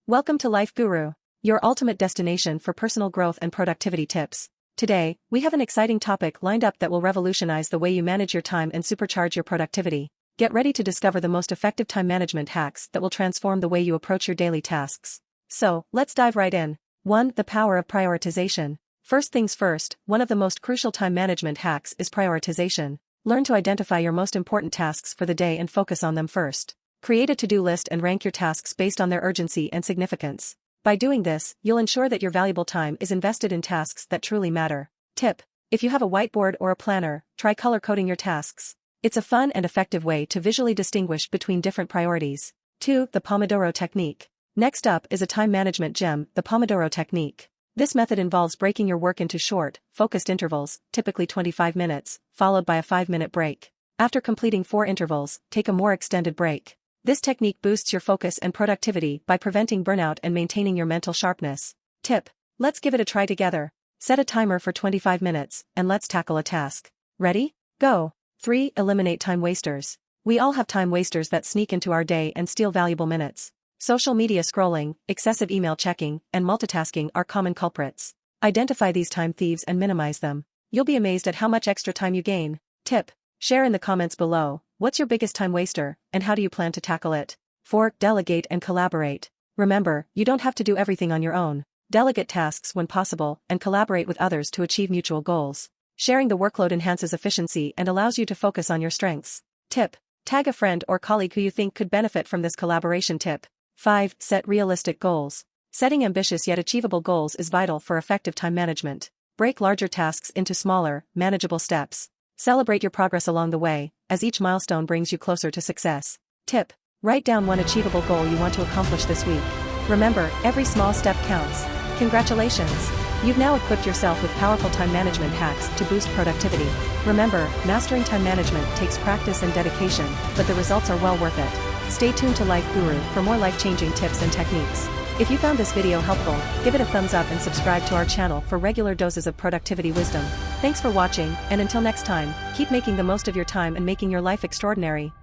Welcome to Life Guru, your ultimate destination for personal growth and productivity tips. Today, we have an exciting topic lined up that will revolutionize the way you manage your time and supercharge your productivity. Get ready to discover the most effective time management hacks that will transform the way you approach your daily tasks. So, let's dive right in. 1. The power of prioritization. First things first, one of the most crucial time management hacks is prioritization. Learn to identify your most important tasks for the day and focus on them first. Create a to-do list and rank your tasks based on their urgency and significance. By doing this, you'll ensure that your valuable time is invested in tasks that truly matter. Tip: if you have a whiteboard or a planner, try color-coding your tasks. It's a fun and effective way to visually distinguish between different priorities. 2. The Pomodoro Technique. Next up is a time management gem, the Pomodoro Technique. This method involves breaking your work into short, focused intervals, typically 25 minutes, followed by a 5-minute break. After completing 4 intervals, take a more extended break. This technique boosts your focus and productivity by preventing burnout and maintaining your mental sharpness. Tip: let's give it a try together. Set a timer for 25 minutes, and let's tackle a task. Ready? Go! 3. Eliminate time wasters. We all have time wasters that sneak into our day and steal valuable minutes. Social media scrolling, excessive email checking, and multitasking are common culprits. Identify these time thieves and minimize them. You'll be amazed at how much extra time you gain. Tip: share in the comments below. What's your biggest time waster, and how do you plan to tackle it? 4. Delegate and collaborate. Remember, you don't have to do everything on your own. Delegate tasks when possible, and collaborate with others to achieve mutual goals. Sharing the workload enhances efficiency and allows you to focus on your strengths. Tip: tag a friend or colleague who you think could benefit from this collaboration tip. 5. Set realistic goals. Setting ambitious yet achievable goals is vital for effective time management. Break larger tasks into smaller, manageable steps. Celebrate your progress along the way, as each milestone brings you closer to success. Tip: write down one achievable goal you want to accomplish this week. Remember, every small step counts. Congratulations! You've now equipped yourself with powerful time management hacks to boost productivity. Remember, mastering time management takes practice and dedication, but the results are well worth it. Stay tuned to Life Guru for more life-changing tips and techniques. If you found this video helpful, give it a thumbs up and subscribe to our channel for regular doses of productivity wisdom. Thanks for watching, and until next time, keep making the most of your time and making your life extraordinary.